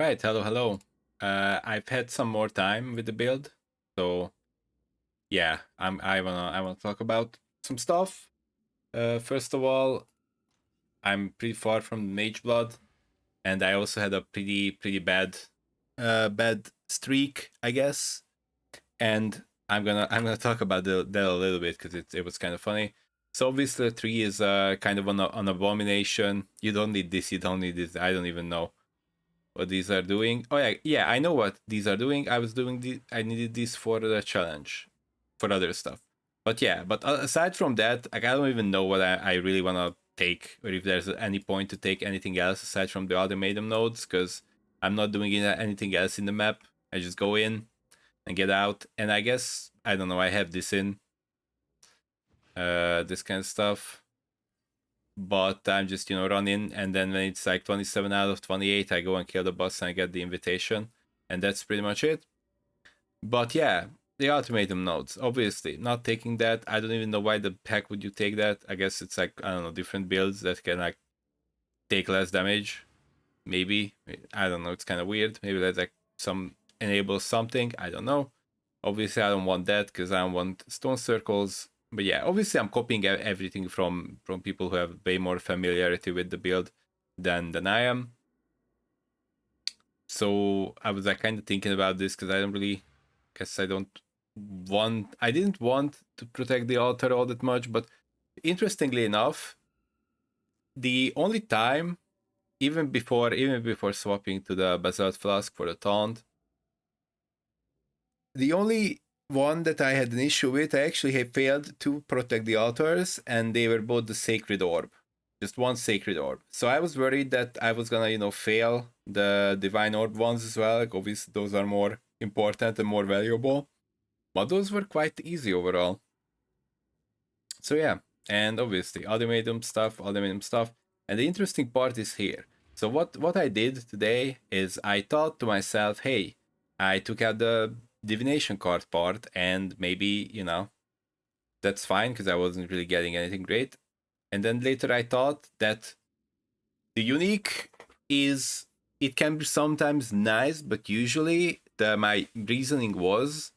Right, hello. I've had some more time with the build, so yeah, I wanna talk about some stuff. First of all, I'm pretty far from mageblood, and I also had a pretty bad streak, I guess. And I'm gonna talk about that a little bit because it was kind of funny. So obviously, 3 is kind of an abomination. You don't need this. You don't need this. I don't even know what these are doing. Oh yeah, I know what these are doing. I needed these for the challenge, for other stuff. But yeah, but aside from that, like I don't even know what I really want to take, or if there's any point to take anything else aside from the ultimatum nodes, because I'm not doing anything else in the map. I just go in and get out, and I guess I don't know. I have this in this kind of stuff, but I'm just running, and then when it's like 27 out of 28, I go and kill the boss and I get the invitation, and that's pretty much it. But yeah, the ultimatum nodes, obviously not taking that. I don't even know why the heck would you take that. I guess it's like, I don't know, different builds that can like take less damage. Maybe, I don't know, it's kind of weird. Maybe that's like some enables something, I don't know. Obviously I don't want that because I don't want stone circles. But yeah, obviously I'm copying everything from people who have way more familiarity with the build than I am. So I was like kind of thinking about this because I don't really, guess I didn't want to protect the altar all that much. But interestingly enough, the only time, even before swapping to the basalt flask for the taunt, the only one that I had an issue with, I actually had failed to protect the altars, and they were both the sacred orb. Just one sacred orb. So I was worried that I was gonna, fail the divine orb ones as well. Like obviously those are more important and more valuable. But those were quite easy overall. So yeah. And obviously ultimatum stuff. And the interesting part is here. So what I did today is I thought to myself, hey, I took out the divination card part, and maybe, that's fine because I wasn't really getting anything great. And then later I thought that the unique is, it can be sometimes nice, but usually my reasoning was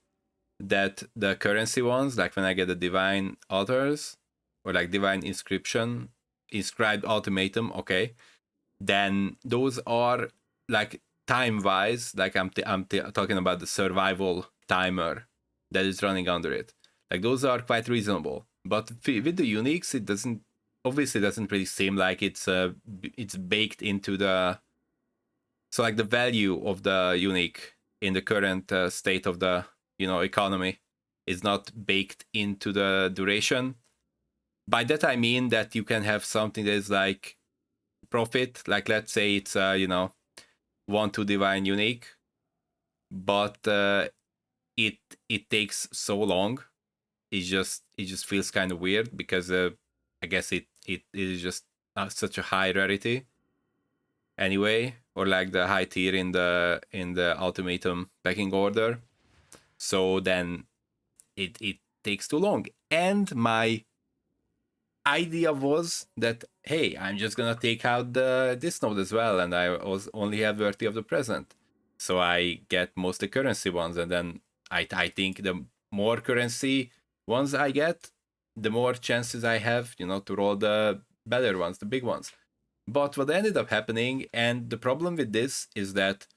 that the currency ones, like when I get the divine altars or like divine inscribed ultimatum, okay, then those are like time wise, like I'm talking about the survival timer that is running under it. Like those are quite reasonable, but with the uniques, it doesn't really seem like it's baked into the, so like the value of the unique in the current state of the economy is not baked into the duration. By that I mean that you can have something that is like profit, like let's say it's 1-2 divine unique, but it it takes so long. It just feels kind of weird because I guess it is just such a high rarity anyway, or like the high tier in the ultimatum pecking order. So then it takes too long. And my idea was that, hey, I'm just gonna take out this node as well, and I was only have worthy of the present, so I get most the currency ones, and then I think the more currency ones I get, the more chances I have, to roll the better ones, the big ones. But what ended up happening, and the problem with this is that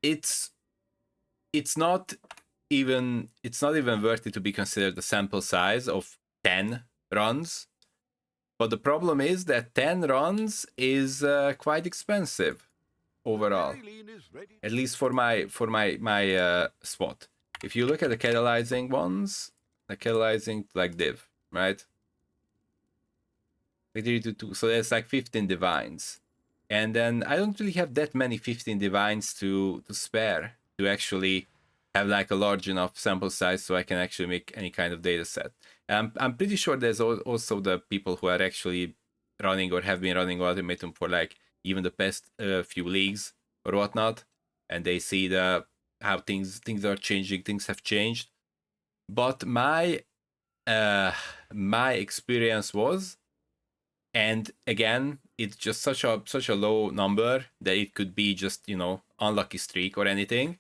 it's it's not it's not even worth it to be considered the sample size of 10 runs. But the problem is that 10 runs is quite expensive overall, at least for my spot. If you look at the catalyzing ones, the catalyzing like div, right? So there's like 15 divines. And then I don't really have that many 15 divines to spare to actually have like a large enough sample size so I can actually make any kind of data set. And I'm pretty sure there's also the people who are actually running or have been running Ultimatum for like even the past few leagues or whatnot, and they see how things are changing, things have changed. But my experience was, and again, it's just such a low number that it could be just, you know, unlucky streak or anything.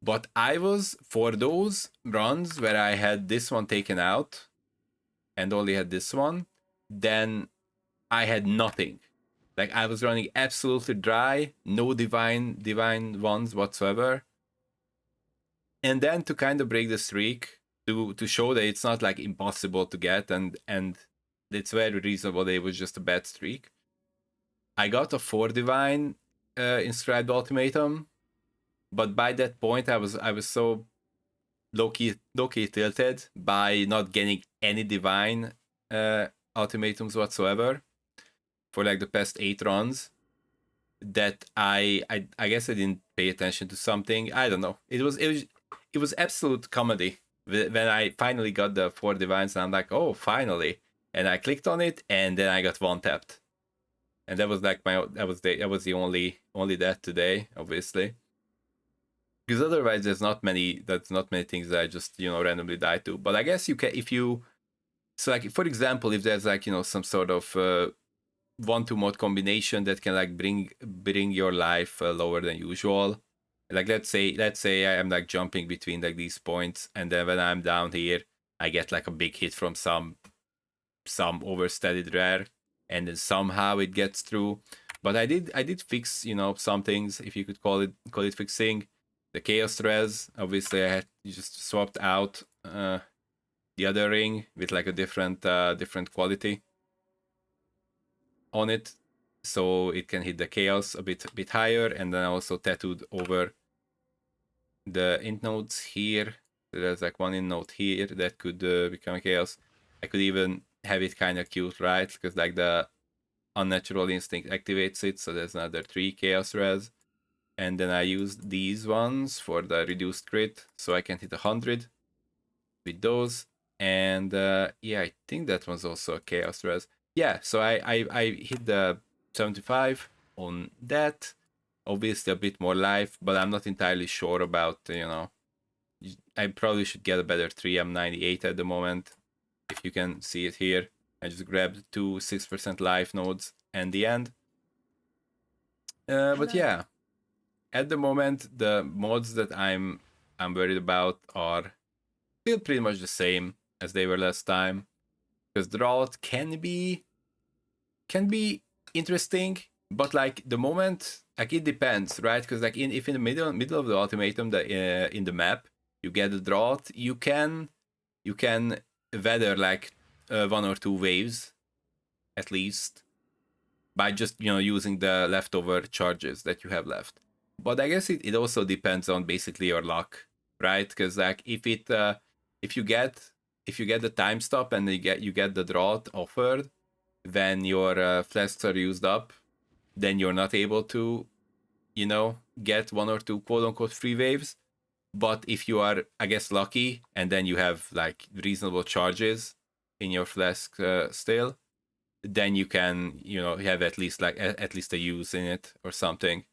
But I was, for those runs where I had this one taken out and only had this one, then I had nothing. Like, I was running absolutely dry, no divine ones whatsoever. And then to kind of break the streak, to show that it's not like impossible to get, and it's very reasonable that it was just a bad streak, I got a 4 divine inscribed ultimatum, but by that point I was so low-key tilted by not getting any divine ultimatums whatsoever for like the past 8 runs that I guess I didn't pay attention to something. I don't know. It was absolute comedy when I finally got the 4 divines, and I'm like, oh, finally. And I clicked on it, and then I got one tapped. And that was like that was the only that today, obviously. Because otherwise that's not many things that I just, you know, randomly die to. But I guess you can, if you, so like, for example, if there's like, you know, some sort of 1-2 mod combination that can like bring your life lower than usual. Like, let's say I am like jumping between like these points, and then when I'm down here, I get like a big hit from some overstudied rare, and then somehow it gets through. But I did fix, you know, some things, if you could call it fixing. The chaos res, obviously I had just swapped out the other ring with like a different quality on it, so it can hit the chaos a bit higher. And then I also tattooed over the int nodes here. There's like one int node here that could become a chaos. I could even have it kind of cute, right? Because like the unnatural instinct activates it, so there's another 3 chaos res. And then I used these ones for the reduced crit, so I can hit 100 with those. And yeah, I think that was also a chaos res. Yeah, so I hit the 75 on that. Obviously a bit more life, but I'm not entirely sure about, you know, I probably should get a better 3. I'm 98 at the moment, if you can see it here. I just grabbed 2 6% life nodes and the end. But yeah, at the moment the mods that I'm worried about are still pretty much the same as they were last time, because drought can be interesting, but like the moment, like it depends, right? Because like if in the middle of the ultimatum, in the map you get the drought, you can weather like 1 or 2 waves at least by just, you know, using the leftover charges that you have left. But I guess it also depends on basically your luck, right? Because like if you get the time stop and you get the drought offered when your flasks are used up, then you're not able to, you know, get 1 or 2 quote unquote free waves. But if you are, I guess, lucky, and then you have like reasonable charges in your flask still, then you can, you know, have at least a use in it or something.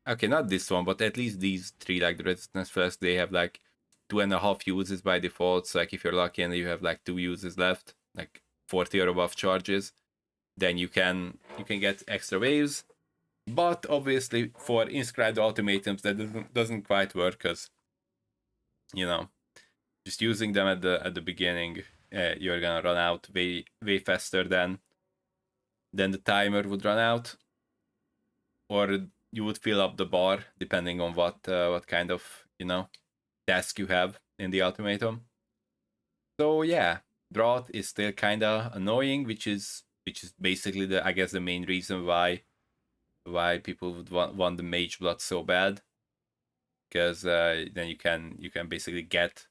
Okay, not this one, but at least these 3, like the resistance flask, they have like 2.5 uses by default. So like if you're lucky and you have like 2 uses left, like 40 or above charges, then you can get extra waves. But obviously for inscribed ultimatums that doesn't quite work, because, you know, just using them at the beginning, you're gonna run out way faster than the timer would run out, or you would fill up the bar depending on what kind of, you know, task you have in the ultimatum. So yeah, drought is still kind of annoying, which is basically the main reason why people would want the mageblood so bad, because then you can basically get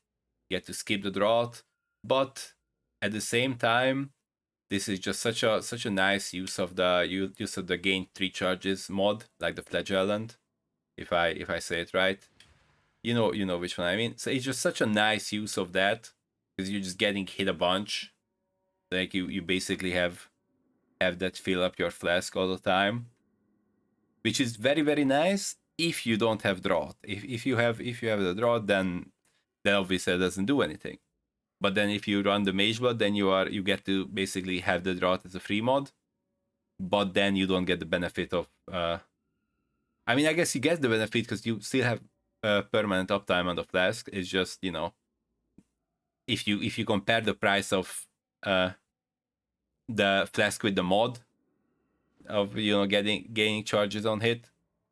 to skip the drought. But at the same time, this is just such a nice use of the gain 3 charges mod, like the flagellant, if I say it right. You know which one I mean. So it's just such a nice use of that, because you're just getting hit a bunch. Like you basically have that fill up your flask all the time, which is very, very nice if you don't have drought. If you have the drought, then obviously it doesn't do anything. But then if you run the mageblood, then you get to basically have the drought as a free mod, but then you don't get the benefit of I mean, I guess you get the benefit because you still have permanent uptime on the flask. It's just, you know, if you compare the price of the flask with the mod of, you know, gaining charges on hit,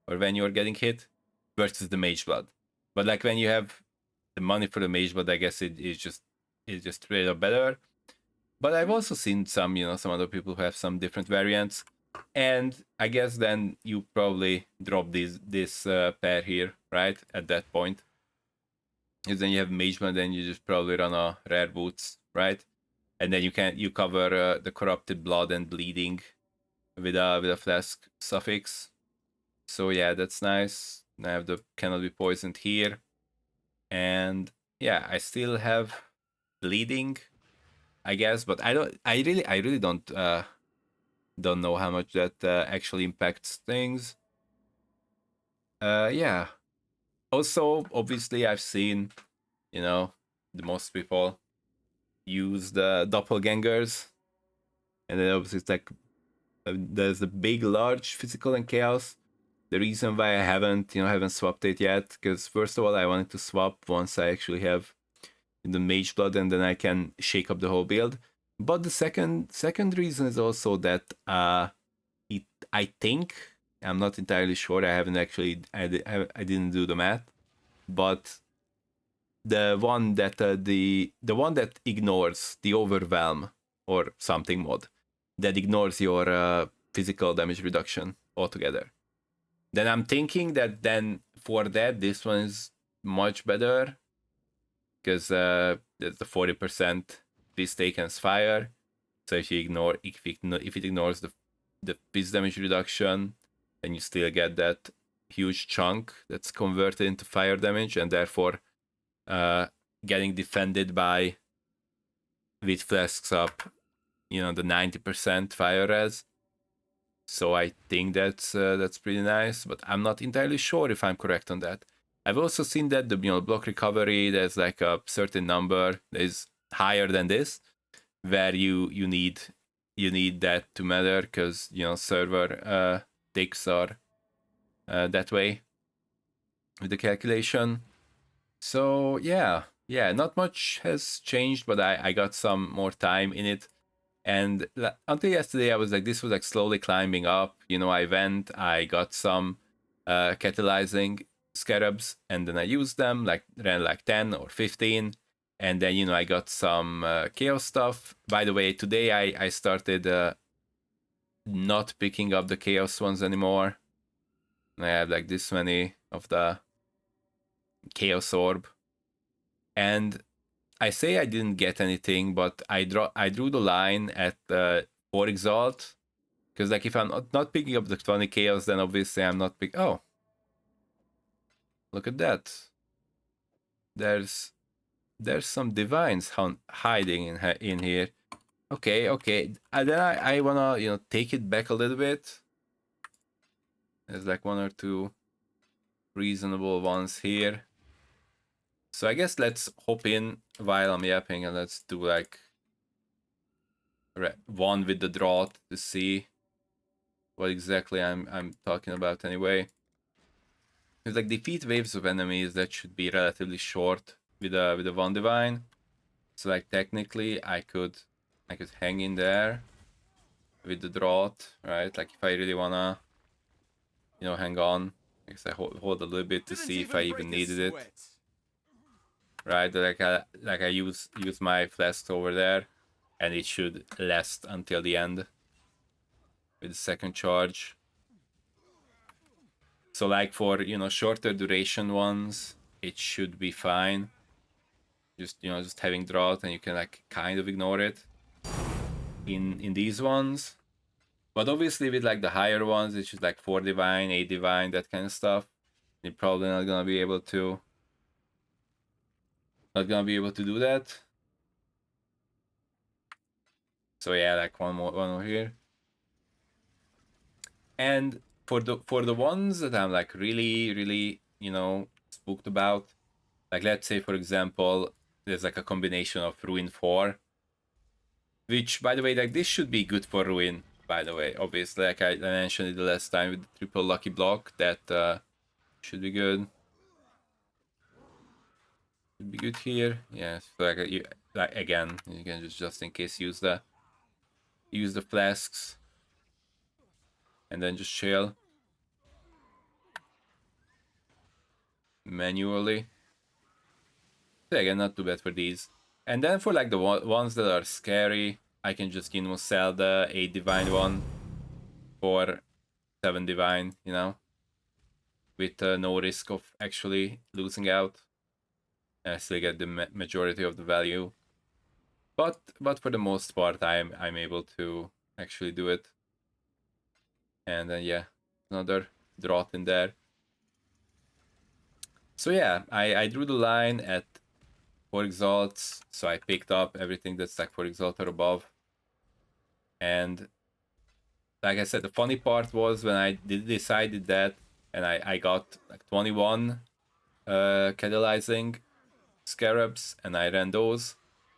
or when you're getting hit, versus the mage blood. But like when you have the money for the mage blood, I guess it's just straight up better. But I've also seen some, you know, some other people who have some different variants, and I guess then you probably drop this pair here, right, at that point. Because then you have mage blood, then you just probably run a rare boots, right, and then you cover the corrupted blood and bleeding with a flask suffix. So yeah, that's nice. I have the cannot be poisoned here, and yeah, I still have bleeding, I guess, but I really don't know how much that actually impacts things. Yeah. Also, obviously, I've seen, you know, the most people use the doppelgangers, and then obviously it's like there's a big, large physical and chaos. The reason why I haven't swapped it yet, because first of all, I wanted to swap once I actually have the mage blood, and then I can shake up the whole build. But the second reason is also that I think, I'm not entirely sure. I haven't actually I didn't do the math, but the one that the one that ignores the overwhelm or something mod, that ignores your physical damage reduction altogether, then I'm thinking that then for that this one is much better, because there's the 40% please take and fire. So if it ignores the piece damage reduction, then you still get that huge chunk that's converted into fire damage, and therefore getting defended by, with flasks up, you know, the 90% fire res. So I think that's pretty nice, but I'm not entirely sure if I'm correct on that. I've also seen that the, you know, block recovery, there's like a certain number that is higher than this, where you need that to matter, because, you know, server ticks are that way with the calculation. So yeah, not much has changed, but I got some more time in it. And until yesterday, I was like, this was like slowly climbing up. You know, I got some catalyzing scarabs, and then I used them, like ran like 10 or 15. And then, you know, I got some chaos stuff. By the way, today I started not picking up the chaos ones anymore. I have like this many of the chaos orb. And I say I didn't get anything, but I drew the line at 4 exalt, because like if I'm not picking up the 20 chaos, then obviously I'm not pick. Oh, look at that! There's some divines hiding in here. Okay. Then I wanna, you know, take it back a little bit. There's like 1 or 2 reasonable ones here. So I guess let's hop in while I'm yapping, and let's do like one with the drought to see what exactly I'm talking about anyway. It's like defeat waves of enemies that should be relatively short with a one divine. So like technically I could hang in there with the drought, right? Like if I really wanna, you know, hang on, I guess I hold a little bit to see if I even needed it. Right, like I use my flask over there, and it should last until the end with the second charge. So like for, you know, shorter duration ones, it should be fine. Just, you know, just having drought, and you can like kind of ignore it in these ones. But obviously with like the higher ones, it's just like 4 divine, 8 divine, that kind of stuff. You're probably not gonna be able to do that. So yeah, like one more here. And for the ones that I'm like really, you know, spooked about, like let's say for example, there's like a combination of Ruin 4, which by the way, like this should be good for Ruin. by the way. Obviously, like I mentioned it the last time with the triple lucky block, that should be good. Should be good here. Yeah, so like again, you can just in case use the flasks and then just chill manually. So again, not too bad for these. And then for like the ones that are scary, I can just sell the 8 divine one for 7 divine, with no risk of actually losing out. And I still get the majority of the value. But for the most part, I'm able to actually do it. And then yeah, another drought in there. So yeah, I drew the line at 4 exalts, so I picked up everything that's like 4 exalt or above. And like I said, the funny part was when I decided that, and I got like 21 catalyzing scarabs, and I ran those,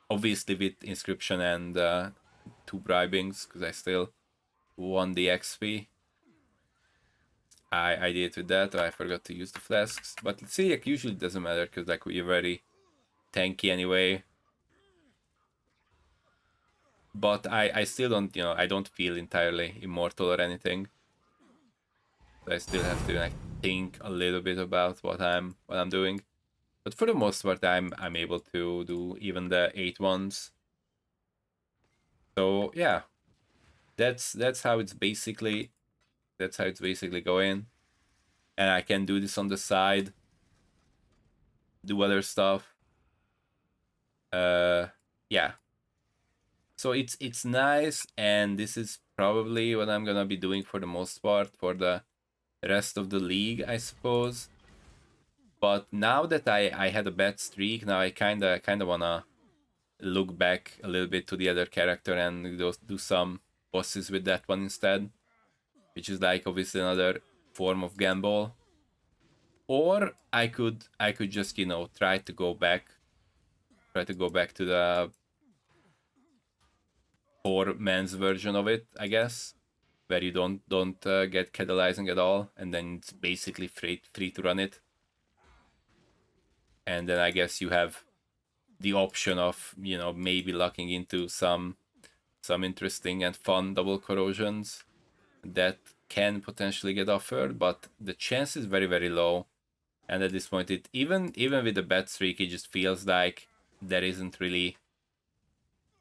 obviously with inscription and 2 bribings, because I still won the XP. I did with that. I forgot to use the flasks, but let's see, like usually it doesn't matter because like we're very tanky anyway. But I still don't, I don't feel entirely immortal or anything. I still have to like think a little bit about what I'm doing. But for the most part, I'm able to do even the 8 ones. So yeah, that's how it's basically going. And I can do this on the side, do other stuff. Yeah. So it's nice, and this is probably what I'm gonna be doing for the most part for the rest of the league, I suppose. But now that I had a bad streak, now I kinda wanna look back a little bit to the other character and do some bosses with that one instead, which is like obviously another form of gamble. Or I could just try to go back to the poor man's version of it, I guess, where you don't get catalyzing at all, and then it's basically free to run it. And then I guess you have the option of maybe locking into some interesting and fun double corrosions that can potentially get offered, but the chance is very, very low. And at this point, it even with the bad streak, it just feels like there isn't really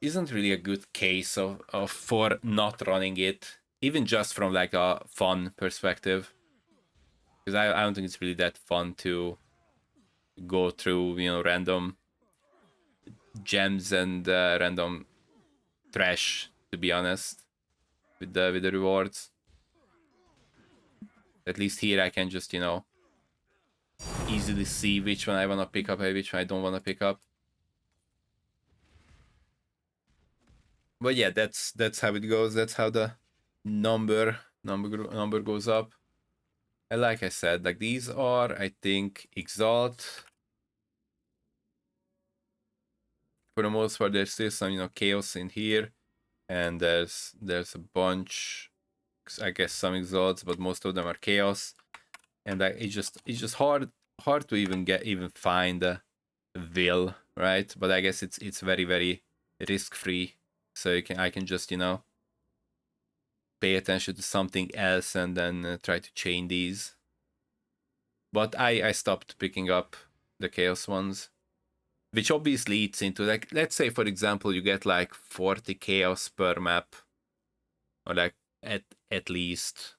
a good case of for not running it, even just from like a fun perspective, because I don't think it's really that fun to go through random gems and random trash, to be honest, with the rewards. At least here I can just easily see which one I want to pick up and which one I don't want to pick up. But yeah, that's how it goes. That's how the number goes up. And like I said, like these are, I think, exalt. For the most part, there's still some chaos in here, and there's a bunch, I guess, some exalts, but most of them are chaos. And it's just hard to even find a will, right? But I guess it's very, very risk free, so I can just pay attention to something else and then try to chain these. But I stopped picking up the chaos ones, which obviously eats into, like, let's say for example you get like 40 chaos per map, or like at least,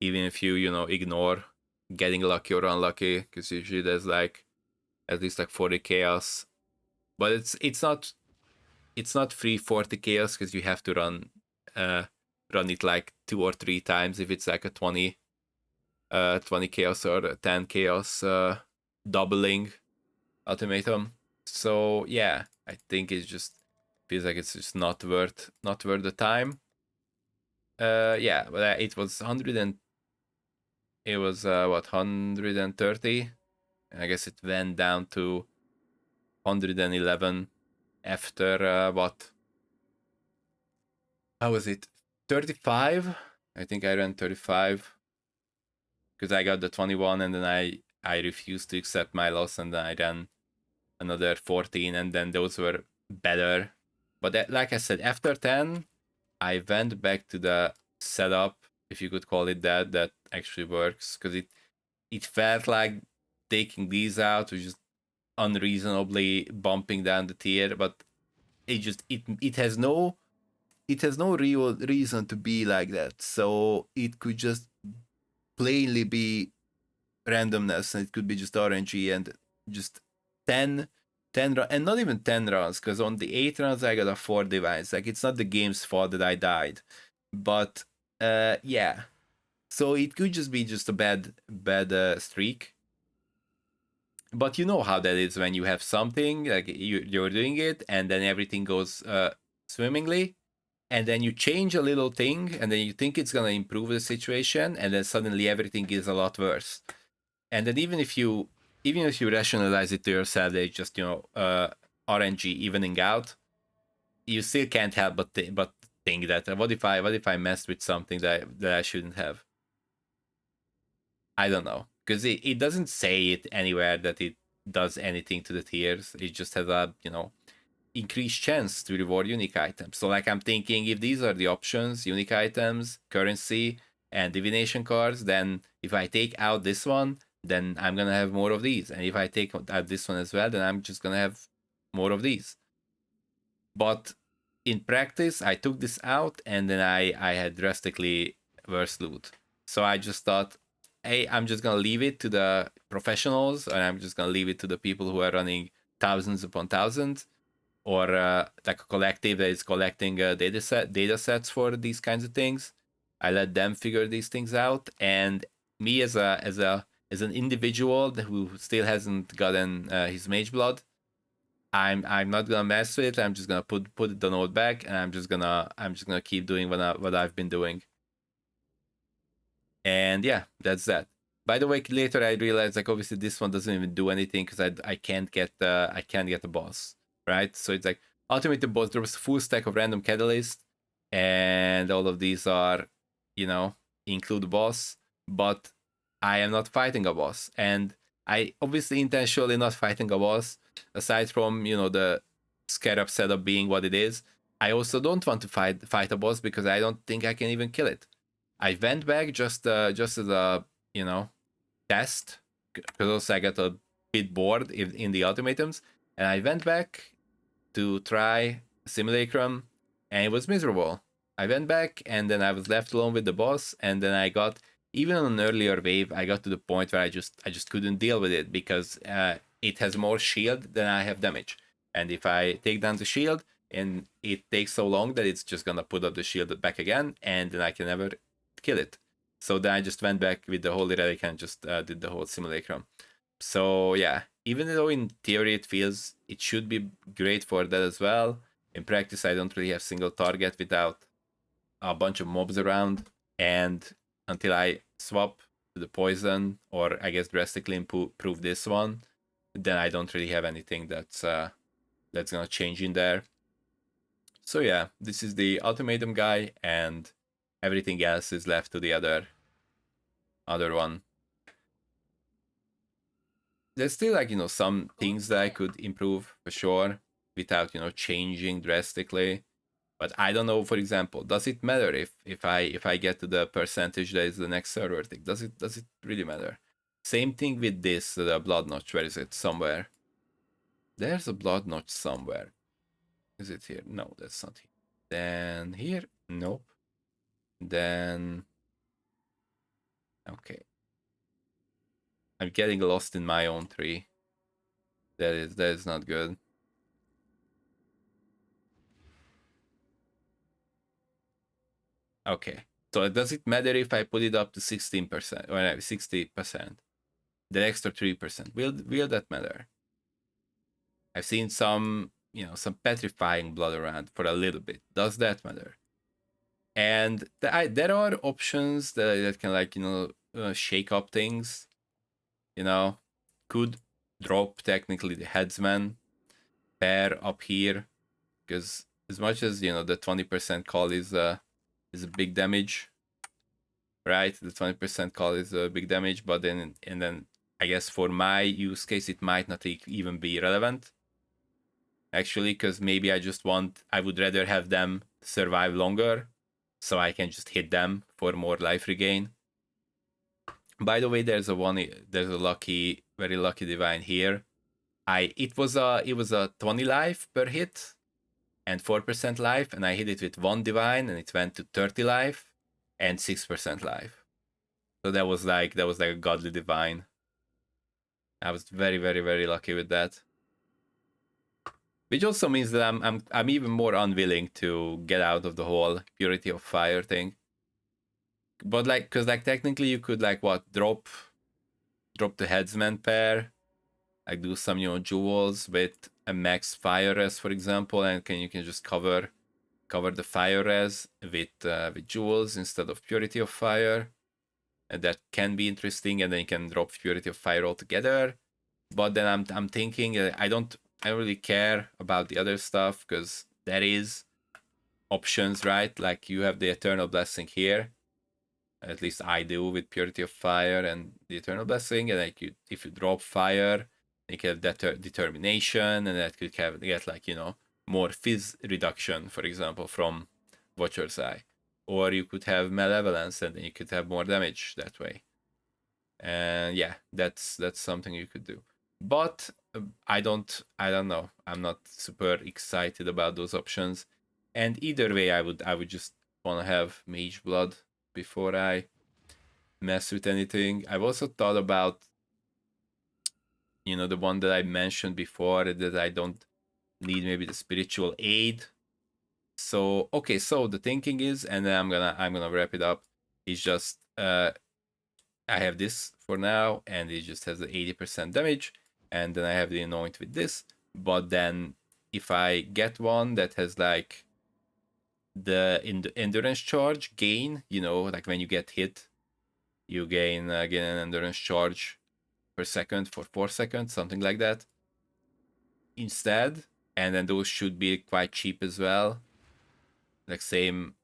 even if you ignore getting lucky or unlucky, because usually there's like at least like 40 chaos. But it's not free 40 chaos, because you have to run it like 2 or 3 times if it's like a 20 chaos or 10 chaos doubling ultimatum. So yeah, I think it just feels like it's just not worth the time. Yeah, but it was 100 and it was what, 130, and I guess it went down to 111 after what? How was it? 35. I think I ran 35 because I got the 21 and then I refused to accept my loss and then I ran another 14 and then those were better. But that, like I said, after 10, I went back to the setup, if you could call it that, that actually works because it felt like taking these out was just unreasonably bumping down the tier, but it has no real reason to be like that. So it could just plainly be randomness and it could be just RNG and just 10 and not even 10 rounds because on the 8 rounds I got a 4 divines. Like it's not the game's fault that I died. But yeah. So it could just be just a bad streak. But you know how that is when you have something like you're doing it and then everything goes swimmingly and then you change a little thing and then you think it's going to improve the situation and then suddenly everything is a lot worse. And then even if you rationalize it to yourself that it's just RNG evening out, you still can't help but think that what if I messed with something that I shouldn't have. I don't know because it doesn't say it anywhere that it does anything to the tiers. It just has a increased chance to reward unique items. So like I'm thinking if these are the options, unique items, currency, and divination cards, then if I take out this one, then I'm gonna have more of these. And if I take out this one as well, then I'm just gonna have more of these. But in practice, I took this out and then I had drastically worse loot. So I just thought, hey, I'm just gonna leave it to the professionals, and I'm just gonna leave it to the people who are running thousands upon thousands, or like a collective that is collecting data sets for these kinds of things. I let them figure these things out, and me as an individual who still hasn't gotten his mage blood, I'm not gonna mess with it. I'm just gonna put the note back, and I'm just gonna keep doing what I've been doing. And yeah, that's that. By the way, later I realized like obviously this one doesn't even do anything because I can't get the boss, right? So it's like ultimately the boss drops a full stack of random catalyst, and all of these are, include the boss, but I am not fighting a boss, and I obviously intentionally not fighting a boss. Aside from the scarab setup being what it is, I also don't want to fight a boss because I don't think I can even kill it. I went back just as a test because also I got a bit bored in the ultimatums, and I went back to try Simulacrum, and it was miserable. I went back and then I was left alone with the boss, and then I got even on an earlier wave, I got to the point where I just couldn't deal with it because it has more shield than I have damage, and if I take down the shield, and it takes so long that it's just gonna put up the shield back again, and then I can never kill it. So then I just went back with the Holy Relic and just did the whole Simulacrum. So yeah, even though in theory it should be great for that as well, in practice I don't really have single target without a bunch of mobs around, and until I swap to the poison or I guess drastically improve this one, then I don't really have anything that's gonna change in there. So yeah, this is the ultimatum guy, and everything else is left to the other one. There's still like some things that I could improve for sure without changing drastically. But I don't know. For example, does it matter if I get to the percentage that is the next server thing? Does it really matter? Same thing with this the blood notch. Where is it? Somewhere. There's a blood notch somewhere. Is it here? No, that's not here. Then here? Nope. Then okay. I'm getting lost in my own tree. That is not good. Okay. So does it matter if I put it up to 16% or 60%? The extra 3%. Will that matter? I've seen some petrifying blood around for a little bit. Does that matter? And there are options that can shake up things. Could drop technically the headsman pair up here, because as much as the 20% call is is a big damage, right? The 20% call is a big damage, but then and then I guess for my use case it might not even be relevant. Actually, because maybe I would rather have them survive longer, so I can just hit them for more life regain. By the way, there's a very lucky divine here. It was a 20 life per hit and 4% life, and I hit it with one divine, and it went to 30 life and 6% life. So that was like a godly divine. I was very, very, very lucky with that. Which also means that I'm even more unwilling to get out of the whole purity of fire thing. But like, because like technically you could like what drop the headsman pair, like do some jewels with a max fire res, for example, and you can just cover the fire res with jewels instead of purity of fire, and that can be interesting. And then you can drop purity of fire altogether. But then I'm thinking I don't really care about the other stuff because there is options, right? Like you have the eternal blessing here. At least I do with purity of fire and the eternal blessing. And like if you drop fire, you can have that determination, and that could get like more fizz reduction, for example, from Watcher's Eye. Or you could have malevolence, and then you could have more damage that way. And yeah, that's something you could do. But I don't know. I'm not super excited about those options. And either way, I would just want to have mage blood before I mess with anything. I've also thought about the one that I mentioned before, that I don't need maybe the spiritual aid. So okay, so the thinking is, and then I'm gonna wrap it up, is just I have this for now, and it just has the 80% damage, and then I have the anoint with this. But then if I get one that has like the endurance charge gain, like when you get hit, you gain an endurance charge per second for 4 seconds, something like that instead. And then those should be quite cheap as well, like same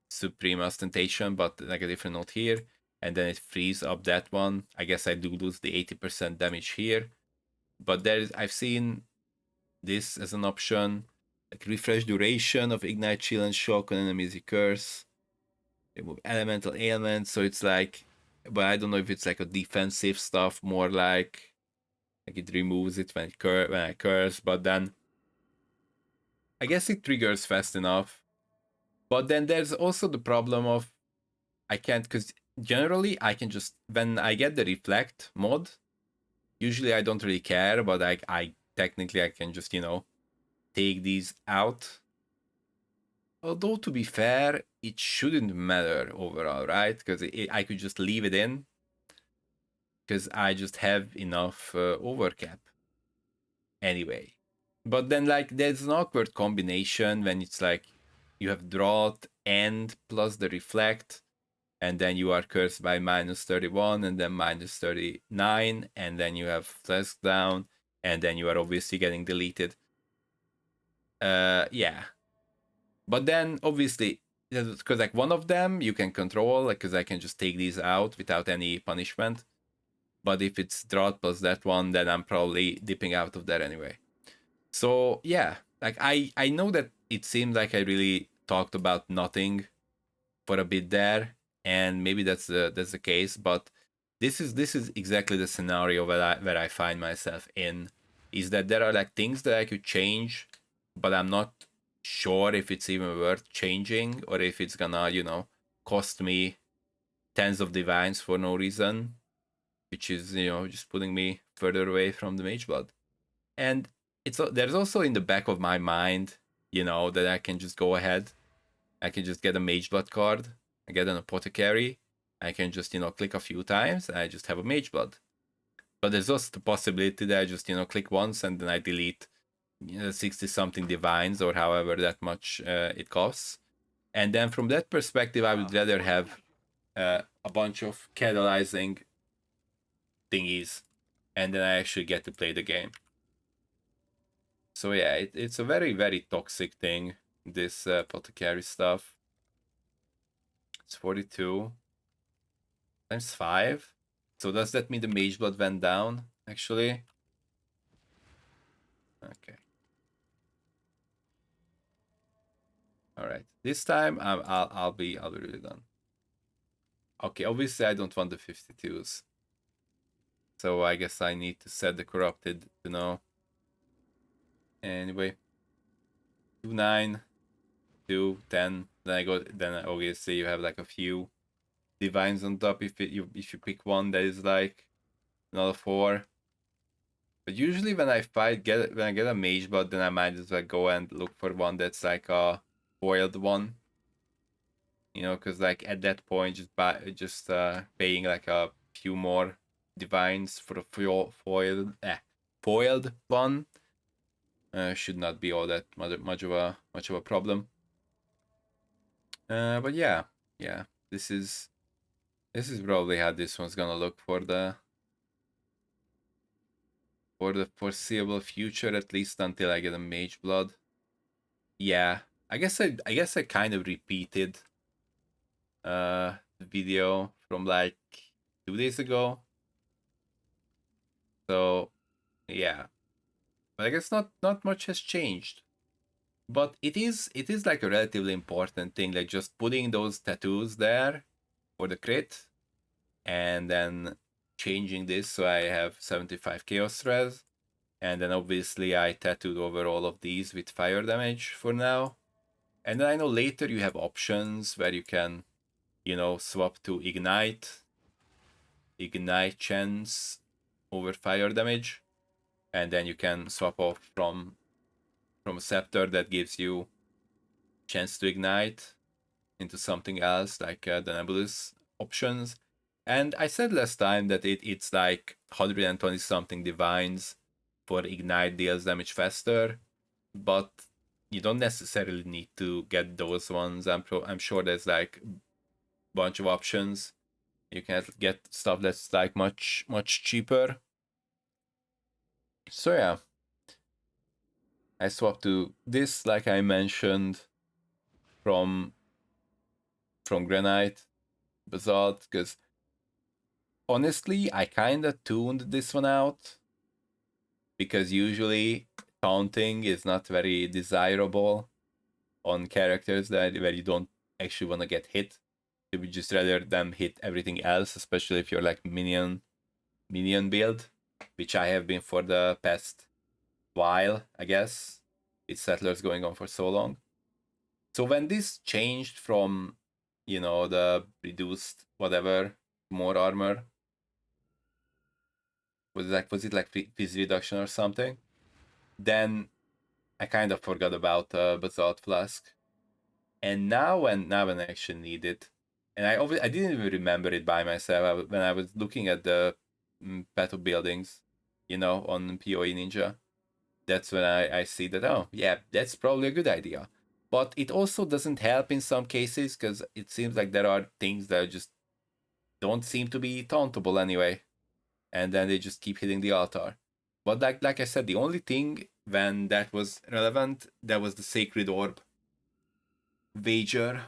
supreme ostentation, but like a different note here. And then it frees up that one. I guess I do lose the 80% damage here, but I've seen this as an option, like refresh duration of ignite, chill, and shock on enemies you curse, remove elemental ailments. So it's like, but I don't know if it's like a defensive stuff, more like it removes it when I curse, but then I guess it triggers fast enough. But then there's also the problem of I can't, because generally I can just, when I get the reflect mod, usually I don't really care, but I technically I can just take these out. Although to be fair, it shouldn't matter overall, right? Because I could just leave it in, because I just have enough overcap anyway. But then like there's an awkward combination when it's like you have drought and plus the reflect, and then you are cursed by minus 31 and then minus 39, and then you have flask down, and then you are obviously getting deleted. Yeah. But then obviously, because like one of them you can control, like because I can just take these out without any punishment. But if it's drought plus that one, then I'm probably dipping out of that anyway. So yeah, like I know that it seemed like I really talked about nothing for a bit there, and maybe that's the case, but this is exactly the scenario where I find myself in, is that there are like things that I could change, but I'm not sure if it's even worth changing, or if it's gonna cost me tens of divines for no reason, which is just putting me further away from the mage blood. And there's also in the back of my mind that I can just go ahead, I can just get a mage blood card, I get an apothecary, I can just click a few times, and I just have a mage blood. But there's also the possibility that I just click once and then I delete 60 something divines, or however that much it costs. And then from that perspective, I would rather have a bunch of catalyzing thingies, and then I actually get to play the game. So yeah, it's a very, very toxic thing, this apothecary stuff. It's 42 times 5. So does that mean the mage blood went down, actually? Okay. All right. This time I'll be really done. Okay, obviously I don't want the 52s. So I guess I need to set the corrupted to no. Anyway. 2, 9, 2, 10. Then obviously you have like a few divines on top if you pick one that is like another 4. But usually when I when I get a mage blood, then I might as well go and look for one that's like a foiled one. You know, because like at that point, just paying like a few more divines for a foiled one should not be all that much of a problem. But yeah, this is probably how this one's gonna look for the foreseeable future, at least until I get a mage blood. Yeah, I guess I kind of repeated the video from like 2 days ago. So yeah, but I guess not much has changed. But it is like a relatively important thing, like just putting those tattoos there for the crit, and then changing this so I have 75 chaos res, and then obviously I tattooed over all of these with fire damage for now. And then I know later you have options where you can, swap to ignite chance over fire damage, and then you can swap off from a scepter that gives you chance to ignite into something else like the nebulous options. And I said last time that it's like 120 something divines for ignite deals damage faster, but you don't necessarily need to get those ones. I'm sure there's like a bunch of options. You can get stuff that's like much cheaper. So yeah, I swapped to this, like I mentioned, from granite basalt, because honestly I kind of tuned this one out, because usually taunting is not very desirable on characters where you don't actually want to get hit. You would just rather them hit everything else, especially if you're like minion build, which I have been for the past while, I guess. It's Settlers going on for so long. So when this changed from, the reduced whatever, more armor, was it like phys reduction or something? Then I kind of forgot about Basalt Flask. And now when I actually need it, and I didn't even remember it by myself when I was looking at the battle buildings, on PoE Ninja. That's when I see that, oh yeah, that's probably a good idea. But it also doesn't help in some cases, because it seems like there are things that just don't seem to be tauntable anyway, and then they just keep hitting the altar. But like I said, the only thing when that was relevant, that was the Sacred Orb wager.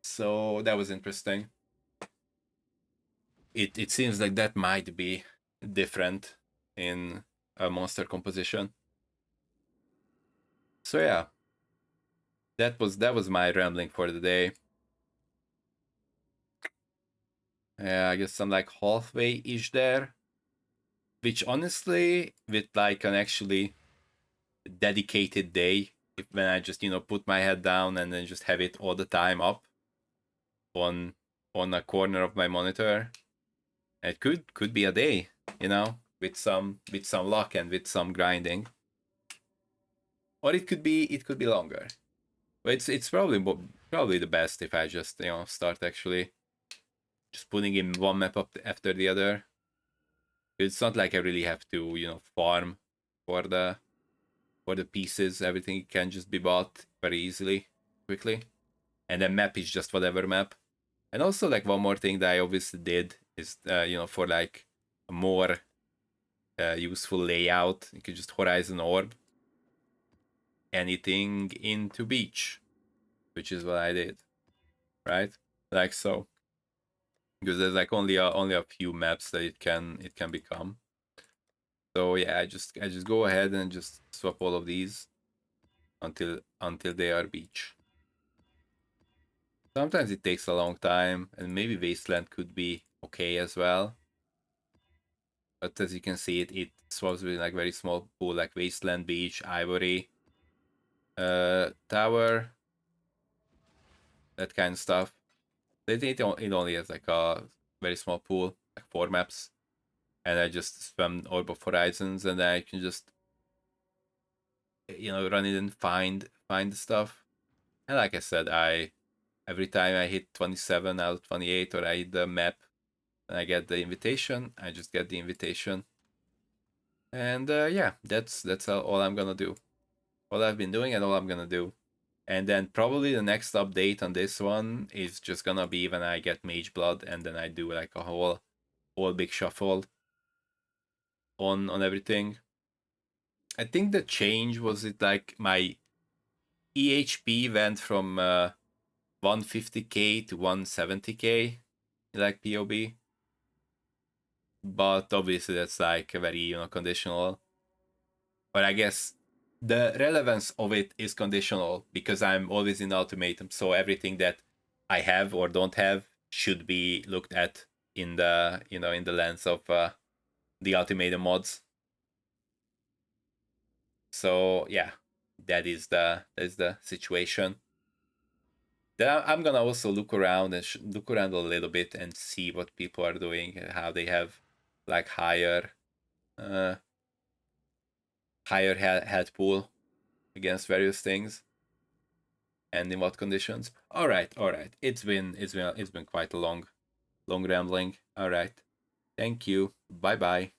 So that was interesting. It seems like that might be different in a monster composition. So yeah, that was my rambling for the day. Yeah, I guess I'm like halfway-ish there. Which honestly, with like an actually dedicated day, when I just, put my head down and then just have it all the time up on a corner of my monitor, it could be a day, with some luck and with some grinding. Or it could be longer. But it's probably the best if I just, start actually just putting in one map up after the other. It's not like I really have to, farm for the pieces. Everything can just be bought very easily, quickly. And then map is just whatever map. And also, like, one more thing that I obviously did is, for like a more useful layout, you could just horizon orb anything into beach, which is what I did, right? like so, because there's like only a few maps that it can become. So yeah, I just go ahead and just swap all of these until they are beach. Sometimes it takes a long time, and maybe wasteland could be okay as well. But as you can see, it swaps with like very small pool, like wasteland, beach, ivory, tower, that kind of stuff. It only has like a very small pool, like 4 maps, and I just spam Orb of Horizons, and then I can just run it and find the stuff. And like I said, I every time I hit 27 out of 28, or I hit the map and I get the invitation, I just get the invitation. And yeah, that's all I'm gonna do. All I've been doing and all I'm gonna do. And then probably the next update on this one is just gonna be when I get mageblood, and then I do like a whole big shuffle on everything. I think the change was it like my EHP went from 150k to 170k, like POB. But obviously that's like very conditional. But I guess the relevance of it is conditional because I'm always in ultimatum, so everything that I have or don't have should be looked at in the in the lens of the ultimatum mods. So yeah, that is the situation. Then I'm gonna also look around and look around a little bit and see what people are doing, how they have like uh, higher health pool against various things, and in what conditions. All right. It's been quite a long rambling. All right. Thank you. Bye bye.